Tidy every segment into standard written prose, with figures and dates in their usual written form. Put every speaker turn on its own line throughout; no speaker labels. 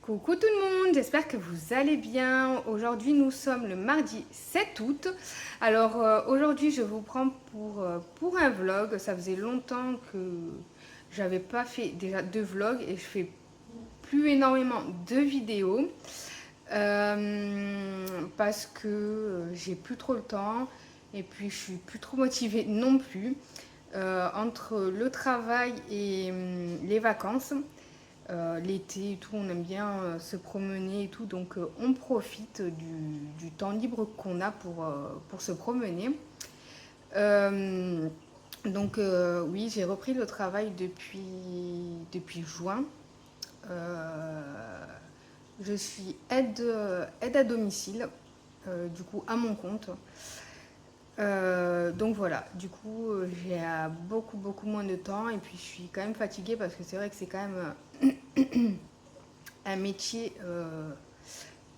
Coucou tout le monde, j'espère que vous allez bien. Aujourd'hui nous sommes le mardi 7 août. Alors aujourd'hui je vous prends pour un vlog. Ça faisait longtemps que j'avais pas fait déjà de vlog et je fais plus énormément de vidéos parce que j'ai plus trop le temps et puis je suis plus trop motivée non plus. Entre le travail et les vacances. L'été et tout, on aime bien se promener et tout, donc on profite du temps libre qu'on a pour se promener. Euh, oui, j'ai repris le travail depuis juin. Euh, je suis aide à domicile, du coup à mon compte. Donc voilà, du coup j'ai beaucoup moins de temps et puis je suis quand même fatiguée parce que c'est vrai que c'est quand même un métier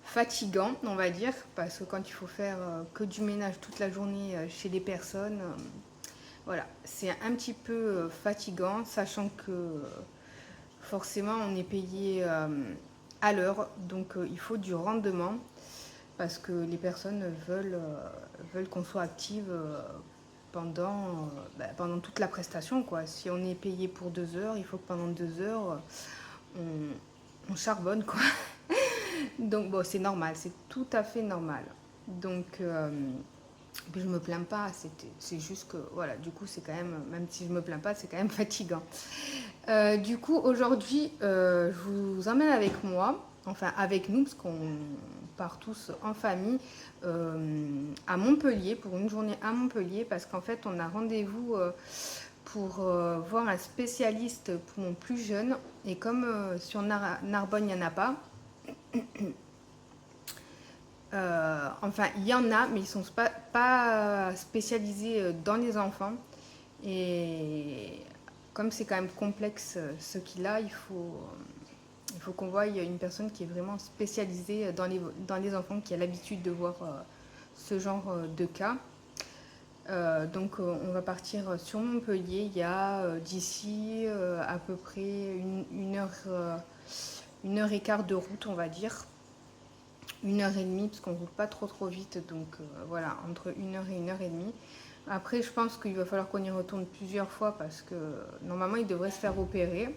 fatigant, on va dire, parce que quand il faut faire que du ménage toute la journée chez les personnes, voilà, c'est un petit peu fatigant, sachant que forcément on est payé à l'heure, donc il faut du rendement, parce que les personnes veulent qu'on soit active pendant toute la prestation, quoi. Si on est payé pour 2 heures, il faut que pendant 2 heures, on charbonne, quoi. Donc bon, c'est normal, c'est tout à fait normal. Donc, puis je me plains pas, c'est juste que, voilà, du coup, c'est quand même si je me plains pas, c'est quand même fatigant. Du coup, aujourd'hui, je vous emmène avec moi, enfin avec nous, parce qu'on part tous en famille, à Montpellier, pour une journée à Montpellier, parce qu'en fait, on a rendez-vous pour voir un spécialiste pour mon plus jeune. Et comme sur Narbonne, il n'y en a pas, enfin, il y en a, mais ils ne sont pas spécialisés dans les enfants. Et comme c'est quand même complexe ce qu'il a, il faut qu'on voie une personne qui est vraiment spécialisée dans les enfants, qui a l'habitude de voir ce genre de cas. Donc on va partir sur Montpellier. Il y a d'ici à peu près une heure et quart de route, on va dire. 1 heure et demie, parce qu'on ne roule pas trop vite, donc voilà, entre 1 heure et 1 heure et demie. Après, je pense qu'il va falloir qu'on y retourne plusieurs fois parce que normalement, il devrait se faire opérer.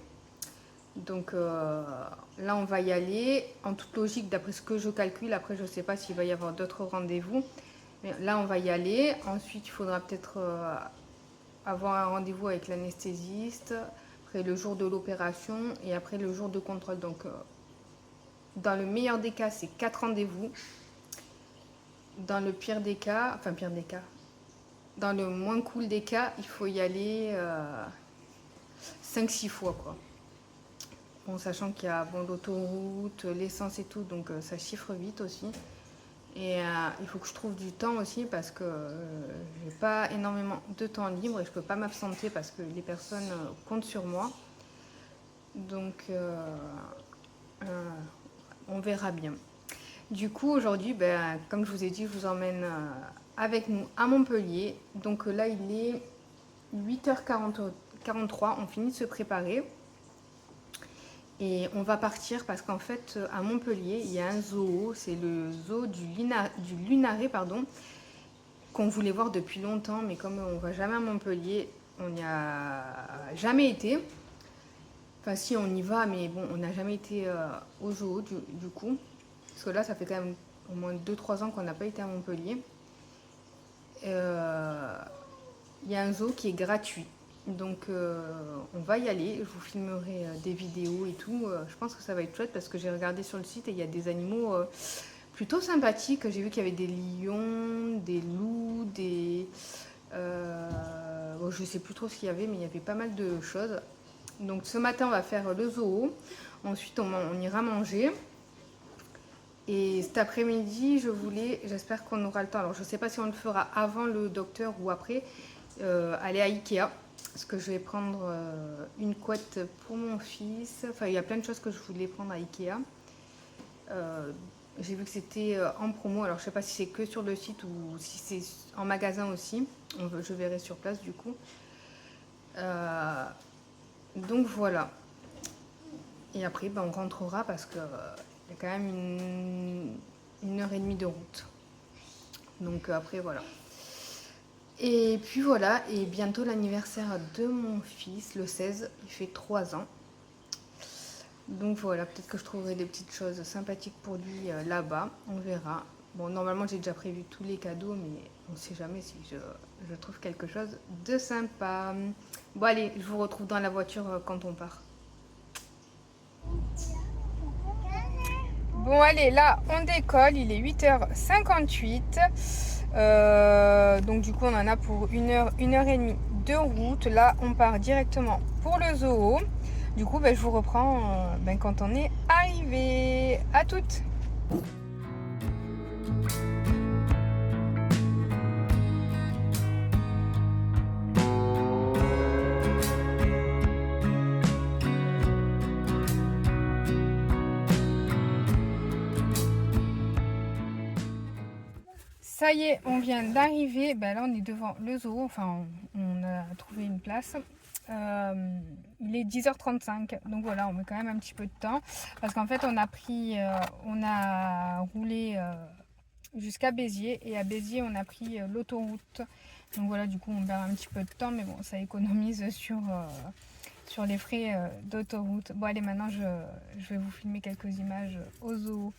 Donc là, on va y aller. En toute logique, d'après ce que je calcule, après, je ne sais pas s'il va y avoir d'autres rendez-vous. Mais là, on va y aller. Ensuite, il faudra peut-être avoir un rendez-vous avec l'anesthésiste. Après, le jour de l'opération et après, le jour de contrôle. Donc, dans le meilleur des cas, c'est 4 rendez-vous. Dans le pire des cas, enfin pire des cas, dans le moins cool des cas, il faut y aller 5-6 fois, quoi. Bon, sachant qu'il y a l'autoroute, l'essence et tout, donc ça chiffre vite aussi. Et il faut que je trouve du temps aussi parce que j'ai pas énormément de temps libre et je peux pas m'absenter parce que les personnes comptent sur moi. Donc euh, on verra bien. Du coup, aujourd'hui, comme je vous ai dit, je vous emmène avec nous à Montpellier. Donc là, il est 8h43, on finit de se préparer. Et on va partir parce qu'en fait, à Montpellier, il y a un zoo, c'est le zoo du Lunaret, pardon, qu'on voulait voir depuis longtemps, mais comme on ne va jamais à Montpellier, on n'y a jamais été. Enfin, si, on y va, mais bon, on n'a jamais été au zoo, du coup. Parce que là, ça fait quand même au moins 2-3 ans qu'on n'a pas été à Montpellier. Il y a un zoo qui est gratuit. Donc on va y aller, je vous filmerai des vidéos et tout. Je pense que ça va être chouette parce que j'ai regardé sur le site et il y a des animaux plutôt sympathiques. J'ai vu qu'il y avait des lions, des loups, bon, je sais plus trop ce qu'il y avait, mais il y avait pas mal de choses. Donc ce matin on va faire le zoo, ensuite on ira manger. Et cet après-midi, j'espère qu'on aura le temps. Alors je ne sais pas si on le fera avant le docteur ou après, aller à Ikea. Parce que je vais prendre une couette pour mon fils. Enfin, il y a plein de choses que je voulais prendre à Ikea. Euh, j'ai vu que c'était en promo. Alors je ne sais pas si c'est que sur le site ou si c'est en magasin aussi. Je verrai sur place du coup. Donc voilà. Et après, ben, on rentrera parce qu'il y a quand même une heure et demie de route. Donc après, voilà. Et puis voilà, et bientôt l'anniversaire de mon fils, le 16, il fait 3 ans. Donc voilà, peut-être que je trouverai des petites choses sympathiques pour lui là-bas, on verra. Bon, normalement j'ai déjà prévu tous les cadeaux, mais on ne sait jamais si je trouve quelque chose de sympa. Bon allez, je vous retrouve dans la voiture quand on part. Bon allez, là on décolle, il est 8h58. Donc du coup on en a pour une heure et demie de route. Là on part directement pour le zoo. Du coup je vous reprends quand on est arrivé. À toutes. Ça y est, on vient d'arriver. Là, on est devant le zoo. Enfin, on a trouvé une place. Il est 10h35. Donc voilà, on met quand même un petit peu de temps. Parce qu'en fait, on a roulé jusqu'à Béziers. Et à Béziers, on a pris l'autoroute. Donc voilà, du coup, on perd un petit peu de temps. Mais bon, ça économise sur les frais d'autoroute. Bon, allez, maintenant, je vais vous filmer quelques images au zoo.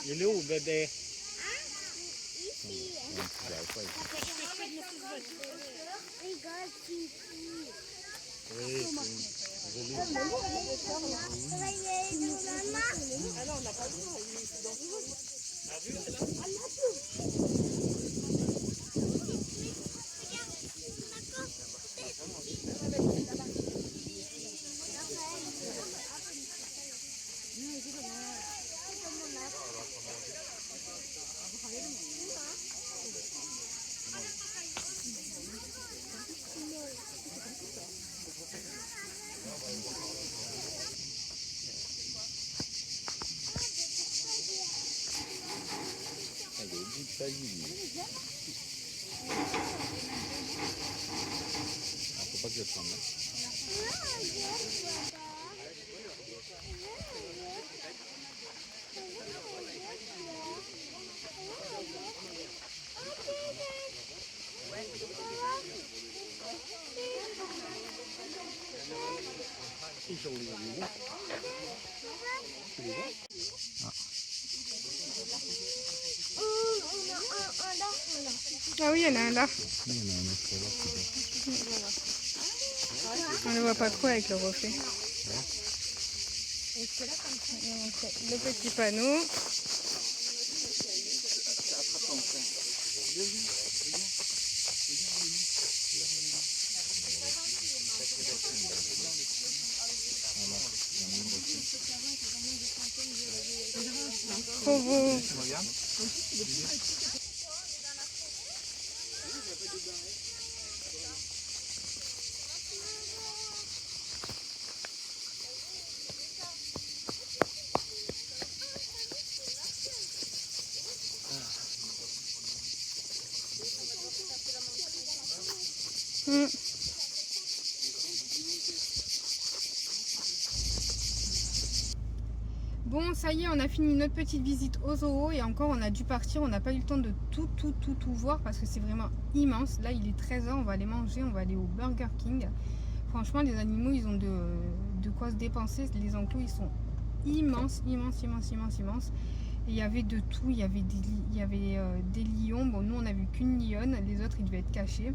Il est où, bébé? Faut pas que je prenne.
Ah oui, il y en a un là. On ne le voit pas trop avec le reflet. Le petit panneau. Trop beau. Bon, ça y est, on a fini notre petite visite au zoo et encore on a dû partir, on n'a pas eu le temps de tout voir parce que c'est vraiment immense. Là il est 13h, on va aller manger, on va aller au Burger King. Franchement les animaux ils ont de quoi se dépenser, les enclos ils sont immense, immense, immense, immense, immense. Et il y avait de tout, il y avait des lions. Bon, nous on n'a vu qu'une lionne, les autres ils devaient être cachés.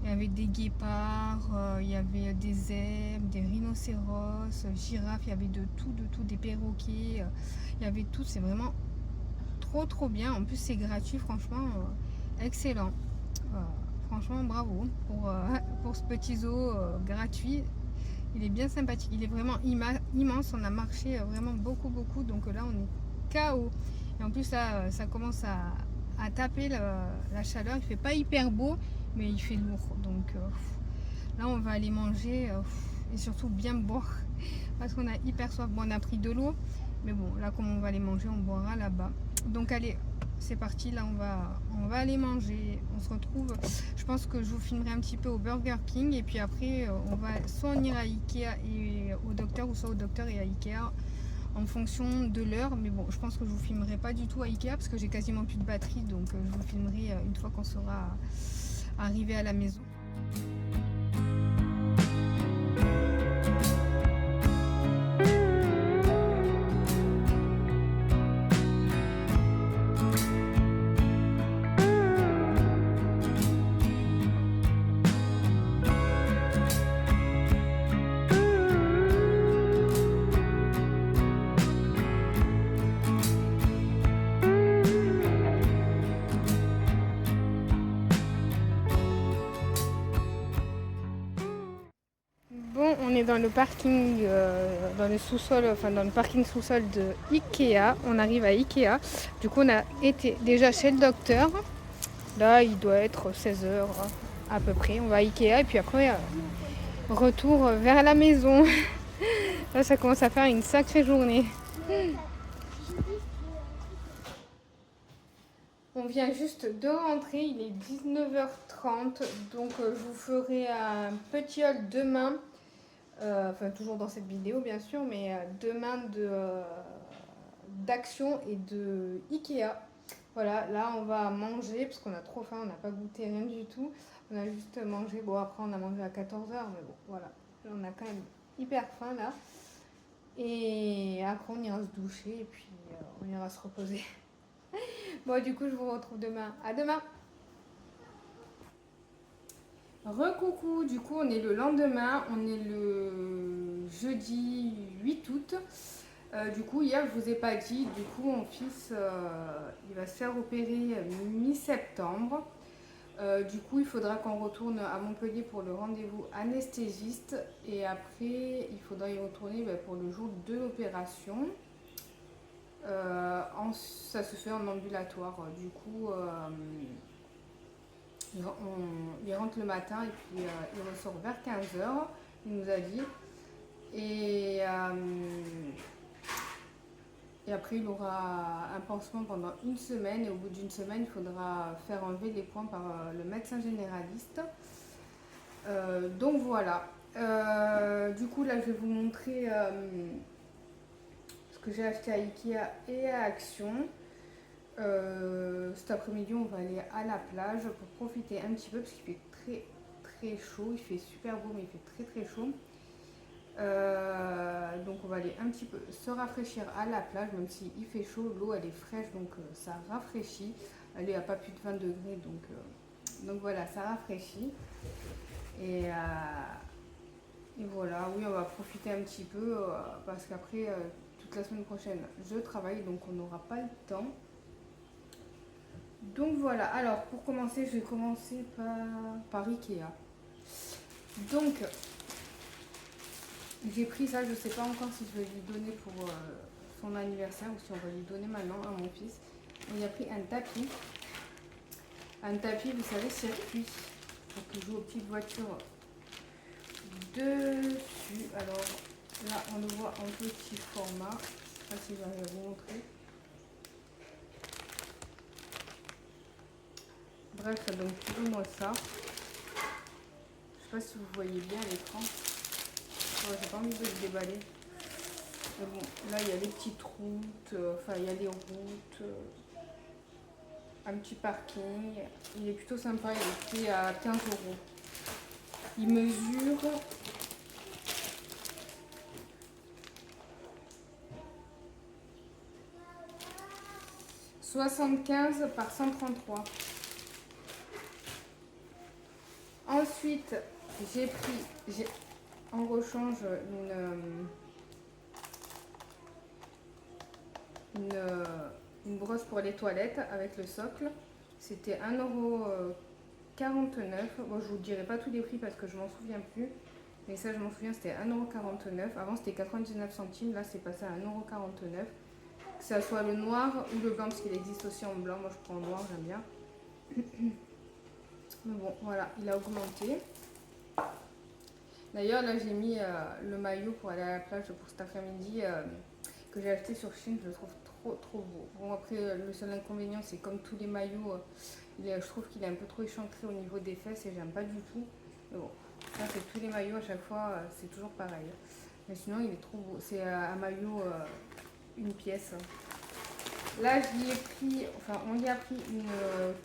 Il y avait des guépards, il y avait des zèbres, des rhinocéros, girafes, il y avait de tout, des perroquets, il y avait tout. C'est vraiment trop bien. En plus c'est gratuit, franchement, excellent. Franchement bravo pour ce petit zoo gratuit. Il est bien sympathique, il est vraiment immense. On a marché vraiment beaucoup, donc là on est KO. Et en plus là ça commence à taper la chaleur. Il fait pas hyper beau, mais il fait lourd. Donc là on va aller manger et surtout bien boire parce qu'on a hyper soif. Bon, on a pris de l'eau, mais bon là comme on va aller manger, on boira là-bas. Donc allez, c'est parti, là on va aller manger. On se retrouve, je pense que je vous filmerai un petit peu au Burger King et puis après on va soit on ira à Ikea et au docteur, ou soit au docteur et à Ikea en fonction de l'heure. Mais bon, je pense que je vous filmerai pas du tout à Ikea parce que j'ai quasiment plus de batterie, donc je vous filmerai une fois qu'on sera arrivé à la maison. Bon, on est dans le parking, dans le sous-sol, enfin dans le parking sous-sol de Ikea. On arrive à Ikea. Du coup, on a été déjà chez le docteur. Là, il doit être 16h à peu près. On va à Ikea et puis après, retour vers la maison. Là, ça commence à faire une sacrée journée. On vient juste de rentrer, il est 19h30. Donc, je vous ferai un petit haul demain. Enfin toujours dans cette vidéo bien sûr, mais demain d'Action et de Ikea. Voilà, là on va manger parce qu'on a trop faim, on n'a pas goûté rien du tout. On a juste mangé, bon après on a mangé à 14h, mais bon voilà, on a quand même hyper faim là. Et après on ira se doucher et puis on ira se reposer. Bon, du coup je vous retrouve demain. À demain. Recoucou, du coup on est le lendemain, on est le jeudi 8 août. Du coup hier je vous ai pas dit, du coup mon fils il va se faire opérer mi-septembre. Du coup il faudra qu'on retourne à Montpellier pour le rendez-vous anesthésiste et après il faudra y retourner pour le jour de l'opération. Ça se fait en ambulatoire, du coup il rentre le matin et puis il ressort vers 15h, il nous a dit. Et après, il aura un pansement pendant une semaine. Et au bout d'une semaine, il faudra faire enlever les points par le médecin généraliste. Donc voilà. Du coup, là, je vais vous montrer ce que j'ai acheté à Ikea et à Action. Cet après-midi, on va aller à la plage pour profiter un petit peu parce qu'il fait très chaud. Il fait super beau, mais il fait très chaud. Donc on va aller un petit peu se rafraîchir à la plage, même s'il fait chaud, l'eau elle est fraîche, donc ça rafraîchit. Elle est à pas plus de 20 degrés, donc voilà, ça rafraîchit. Et voilà, oui, on va profiter un petit peu parce qu'après, toute la semaine prochaine, je travaille, donc on n'aura pas le temps. Donc voilà, alors pour commencer, je vais commencer par Ikea. Donc, j'ai pris ça, je ne sais pas encore si je vais lui donner pour son anniversaire ou si on va lui donner maintenant à mon fils. Il a pris un tapis. Un tapis, vous savez, circuit, pour qu'il joue aux petites voitures dessus. Alors là, on le voit en petit format. Je ne sais pas si j'arrive à vous montrer. Bref, ça donne plus ou moins ça. Je ne sais pas si vous voyez bien à l'écran. J'ai pas envie de le déballer. Mais bon, là il y a les petites routes, enfin il y a les routes, un petit parking. Il est plutôt sympa, il était à 15 €. Il mesure 75 par 133. Ensuite, j'ai pris en rechange une brosse pour les toilettes avec le socle. C'était 1,49 €. Bon, je vous dirai pas tous les prix parce que je m'en souviens plus. Mais ça, je m'en souviens, c'était 1,49 €. Avant, c'était 99 centimes. Là, c'est passé à 1,49 €. Que ça soit le noir ou le blanc, parce qu'il existe aussi en blanc. Moi, je prends en noir, j'aime bien. Mais bon, voilà, il a augmenté. D'ailleurs, là, j'ai mis le maillot pour aller à la plage pour cet après-midi que j'ai acheté sur Chine. Je le trouve trop beau. Bon, après, le seul inconvénient, c'est comme tous les maillots, je trouve qu'il est un peu trop échancré au niveau des fesses et j'aime pas du tout. Mais bon, ça, c'est tous les maillots à chaque fois, c'est toujours pareil. Mais sinon, il est trop beau. C'est un maillot, une pièce. Là, on y a pris une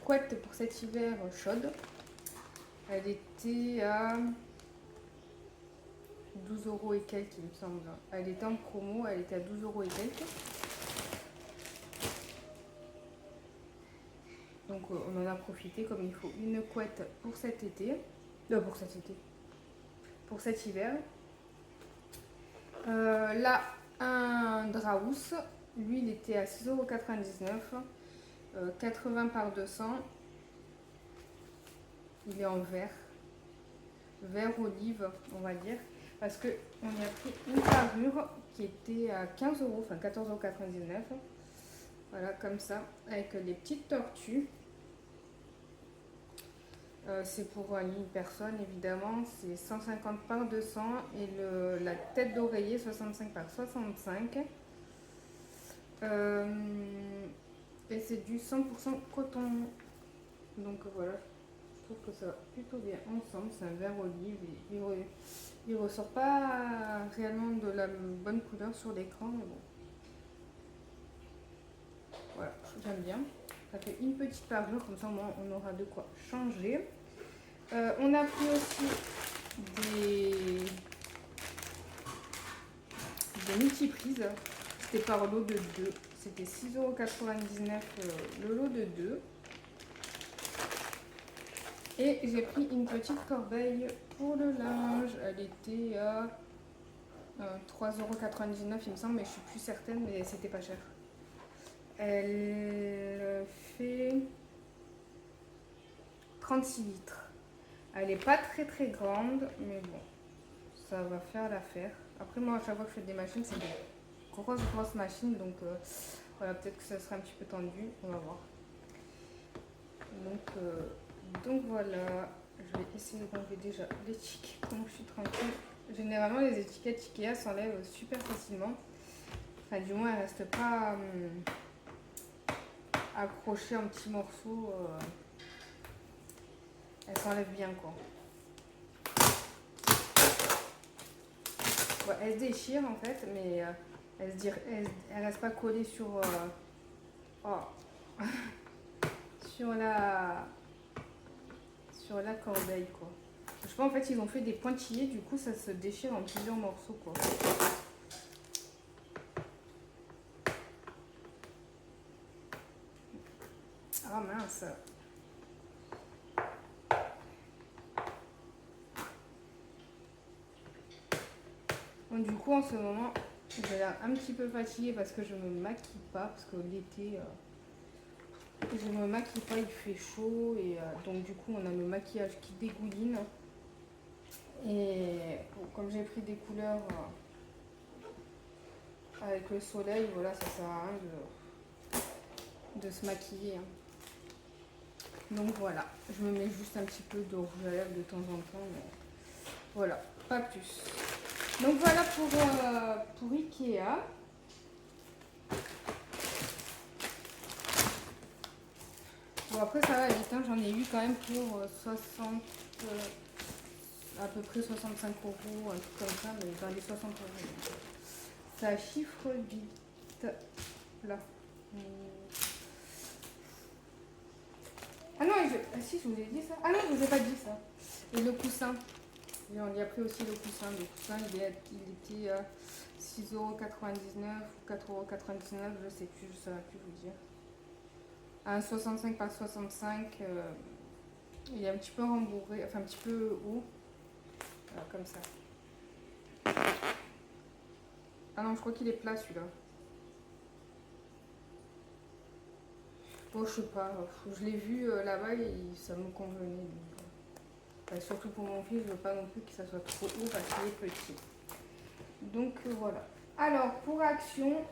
couette pour cet hiver chaude. Elle était à 12 € et quelques, il me semble. Elle était en promo, elle était à 12 € et quelques. Donc on en a profité comme il faut. Une couette pour cet été. Pour cet hiver. Là, un Draus. Lui, il était à 6,99 €. 80 par 200. Il est en vert. Vert olive, on va dire. Parce qu'on y a pris une parure qui était à 15 €, enfin 14,99 €. Voilà, comme ça, avec des petites tortues. C'est pour une personne, évidemment. C'est 150 par 200 et la tête d'oreiller, 65 par 65. Et c'est du 100% coton. Donc voilà, je trouve que ça va plutôt bien ensemble. C'est un vert olive. Il ressort pas réellement de la bonne couleur sur l'écran, mais bon. Voilà, j'aime bien. Ça fait une petite parure, comme ça au moins on aura de quoi changer. On a pris aussi des multiprises. C'était par lot de 2. C'était 6,99 € le lot de 2. Et j'ai pris une petite corbeille pour le linge. Elle était à 3,99 € il me semble, mais je suis plus certaine, mais c'était pas cher. Elle fait 36 litres. Elle n'est pas très grande, mais bon, ça va faire l'affaire. Après, moi, à chaque fois que je fais des machines, c'est des grosses machines, donc voilà, peut-être que ça sera un petit peu tendu, on va voir. Donc voilà, je vais essayer d'enlever déjà l'étiquette, comme je suis tranquille. Généralement, les étiquettes Ikea s'enlèvent super facilement. Enfin, du moins, elles ne restent pas accrochées en petits morceaux. Elles s'enlèvent bien, quoi. Ouais, elles se déchirent en fait, mais elles restent pas collées sur, sur la corbeille, quoi. Je sais pas, en fait, ils ont fait des pointillés, du coup, ça se déchire en plusieurs morceaux, quoi. Ah mince. Bon, du coup, en ce moment, j'ai l'air un petit peu fatiguée parce que je me maquille pas, parce que l'été, je me maquille pas, il fait chaud, et donc du coup, on a le maquillage qui dégouline. Et bon, comme j'ai pris des couleurs avec le soleil, voilà, ça sert à rien de se maquiller, hein. Donc voilà, je me mets juste un petit peu de rouge à lèvres de temps en temps, mais voilà, pas plus. Donc voilà pour Ikea. Bon, après ça va vite, hein, j'en ai eu quand même pour 60, à peu près 65 €, un truc comme ça, mais dans les 60 €. Ça chiffre vite. Là. Ah non, si, je vous ai dit ça. Ah non, je vous ai pas dit ça. Et le coussin. Et on y a pris aussi le coussin. Le coussin, il était à 6,99 € ou 4,99 €, je sais plus, je ne saurais plus vous dire. un 65 par 65. Il est un petit peu rembourré, enfin un petit peu haut. Voilà, comme ça. Ah non, je crois qu'il est plat celui-là. Bon, je sais pas, je l'ai vu là-bas et ça me convenait. Donc, surtout pour mon fils, je veux pas non plus que ça soit trop haut parce qu'il est petit. Donc voilà. Alors pour Action,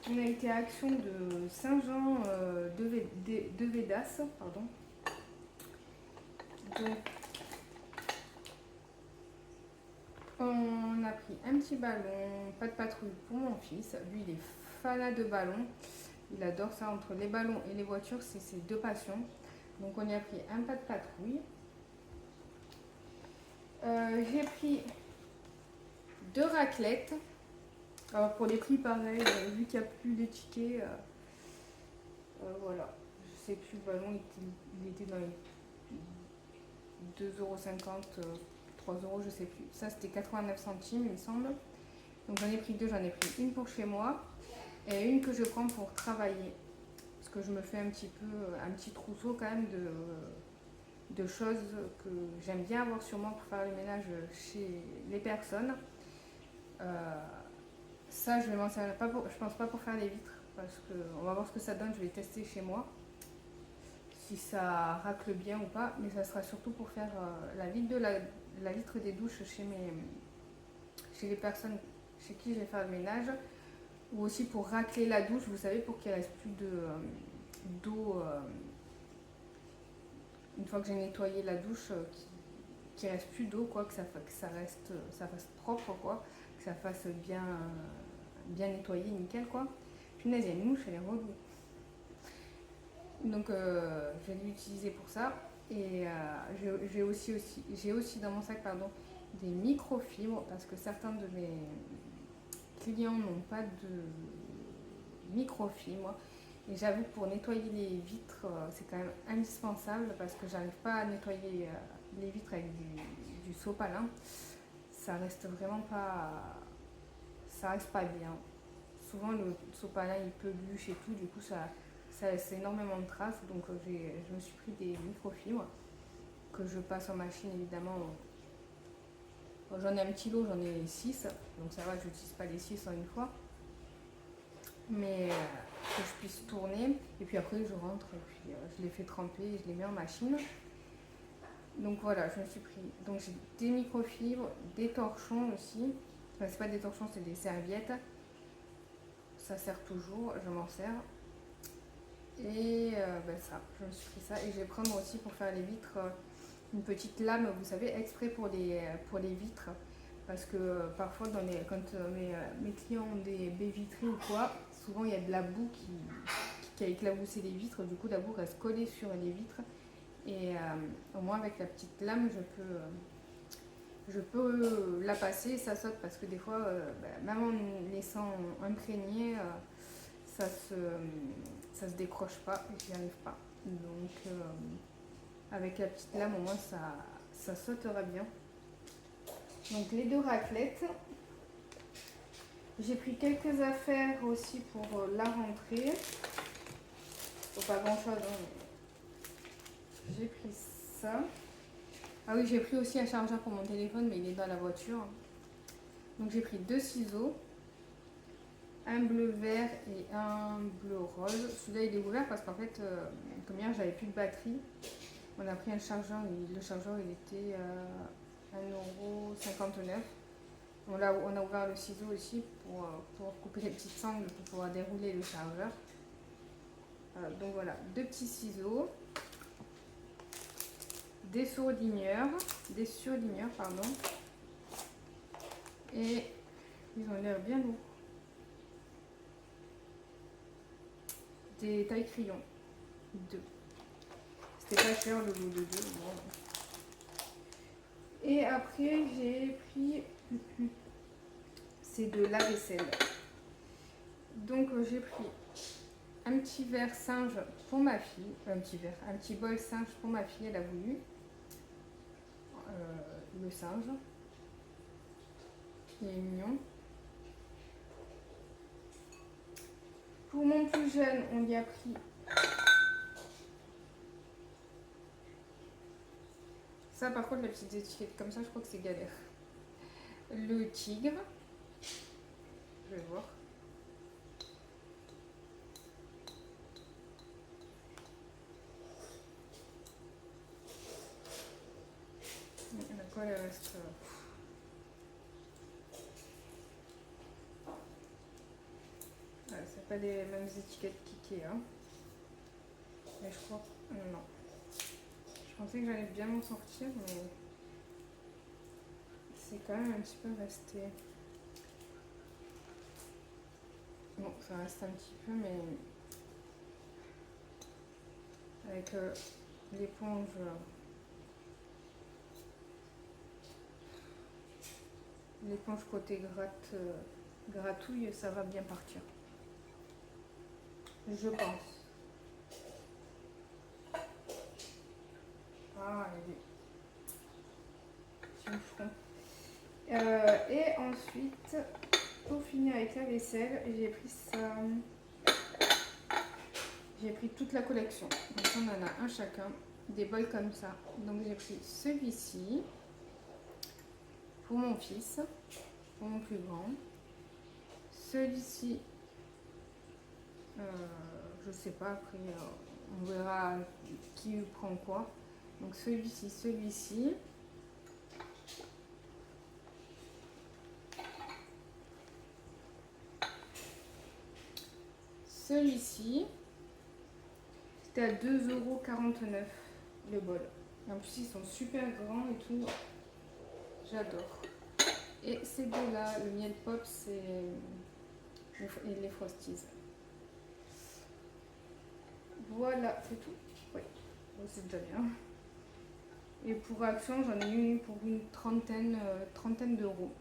on a été à Action de Saint-Jean de Védas, pardon. Donc on a pris un petit ballon, pas de patrouille pour mon fils. Lui, il est fanat de ballon. Il adore ça. Entre les ballons et les voitures, c'est ses deux passions. Donc on y a pris un pas de patrouille. J'ai pris 2 raclettes. Alors pour les prix, pareil, vu qu'il n'y a plus les tickets, voilà. Je sais plus, le ballon il était dans les 2,50 €, 3 €, je sais plus. Ça c'était 89 centimes, il me semble. Donc j'en ai pris 2, j'en ai pris une pour chez moi et une que je prends pour travailler. Parce que je me fais un petit trousseau quand même de choses que j'aime bien avoir sur moi pour faire le ménage chez les personnes. Ça, je vais m'en servir, je pense pas pour faire les vitres, parce qu'on va voir ce que ça donne, je vais tester chez moi, si ça racle bien ou pas, mais ça sera surtout pour faire la vitre des douches chez les personnes chez qui je vais faire le ménage, ou aussi pour racler la douche, vous savez, pour qu'il ne reste plus d'eau, une fois que j'ai nettoyé la douche, qu'il ne reste plus d'eau, quoi, que ça fasse propre, quoi, que ça fasse bien nettoyé, nickel, quoi. Punaise, il y a une mouche, elle est relou. Donc je vais l'utiliser pour ça. Et j'ai aussi dans mon sac, pardon, des microfibres, parce que certains de mes clients n'ont pas de microfibres. Et j'avoue que pour nettoyer les vitres, c'est quand même indispensable, parce que j'arrive pas à nettoyer les vitres avec du sopalin. Ça reste vraiment pas... Ça reste pas bien. Souvent le sopalin il peluche et tout, du coup ça laisse énormément de traces. Donc je me suis pris des microfibres que je passe en machine évidemment. J'en ai un petit lot, j'en ai 6, donc ça va, je n'utilise pas les 6 en une fois. Mais que je puisse tourner. Et puis après je rentre et puis je les fais tremper et je les mets en machine. Donc voilà, je me suis pris. Donc j'ai des microfibres, des torchons aussi. Enfin, c'est pas des torchons, c'est des serviettes. Ça sert toujours, je m'en sers. Et ça, je me suis pris ça. Et je vais prendre aussi pour faire les vitres une petite lame, vous savez, exprès pour les vitres. Parce que parfois, quand mes clients ont des baies vitrées ou quoi, souvent il y a de la boue qui a éclaboussé les vitres. Du coup, la boue reste collée sur les vitres. Et au moins, avec la petite lame, je peux la passer et ça saute. Parce que des fois, même en laissant imprégner, ça se décroche pas et j'y arrive pas. Donc avec la petite lame au moins ça sautera bien. Donc les 2 raclettes. J'ai pris quelques affaires aussi pour la rentrée. Faut pas grand chose, hein, mais j'ai pris ça. Ah oui, j'ai pris aussi un chargeur pour mon téléphone, mais il est dans la voiture. Donc j'ai pris 2 ciseaux. Un bleu vert et un bleu rose. Celui-là il est ouvert parce qu'en fait, comme hier j'avais plus de batterie, on a pris un chargeur et le chargeur il était à 1,59 €. On a ouvert le ciseau aussi pour couper les petites sangles pour pouvoir dérouler le chargeur. Donc voilà, 2 petits ciseaux, des surligneurs, pardon, et ils ont l'air bien lourds. Des tailles crayons, 2. C'était pas cher le lot de 2. Bon. Et après j'ai pris c'est de la vaisselle. Donc j'ai pris un petit verre singe pour ma fille, un petit bol singe pour ma fille, elle a voulu le singe. Il est mignon. Pour mon plus jeune, on lui a pris Ça, par contre, les petites étiquettes comme ça, je crois que c'est galère. Le tigre. Je vais voir. La colle, elle reste... Ouais, c'est pas les mêmes étiquettes qu'IKEA. Mais je crois... Non. Je pensais que j'allais bien m'en sortir, mais... C'est quand même un petit peu resté... Bon, ça reste un petit peu, mais... Avec l'éponge... L'éponge côté gratouille, ça va bien partir. Je pense. Ah, il est sur le front. Et ensuite, pour finir avec la vaisselle, j'ai pris ça. J'ai pris toute la collection. Donc on en a un chacun, des bols comme ça. Donc j'ai pris celui-ci pour mon fils, pour mon plus grand. Celui-ci, je sais pas, après on verra qui prend quoi. Donc celui-ci, celui-ci. Celui-ci, c'était à 2,49 € le bol. En plus, ils sont super grands et tout. J'adore. Et ces deux-là, le miel pop, c'est les Frosties. Voilà, c'est tout. Oui, bon, c'est déjà bien. Et pour Action, j'en ai eu pour une trentaine d'euros.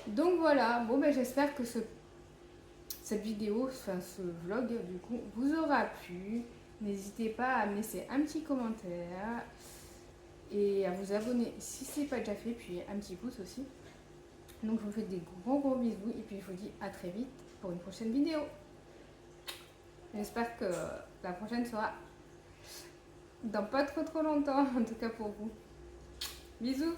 Donc voilà, bon ben j'espère que cette vidéo, enfin ce vlog du coup, vous aura plu. N'hésitez pas à me laisser un petit commentaire et à vous abonner si ce n'est pas déjà fait, puis un petit pouce aussi. Donc je vous fais des gros bisous et puis je vous dis à très vite pour une prochaine vidéo. J'espère que la prochaine sera dans pas trop longtemps, en tout cas pour vous. Bisous!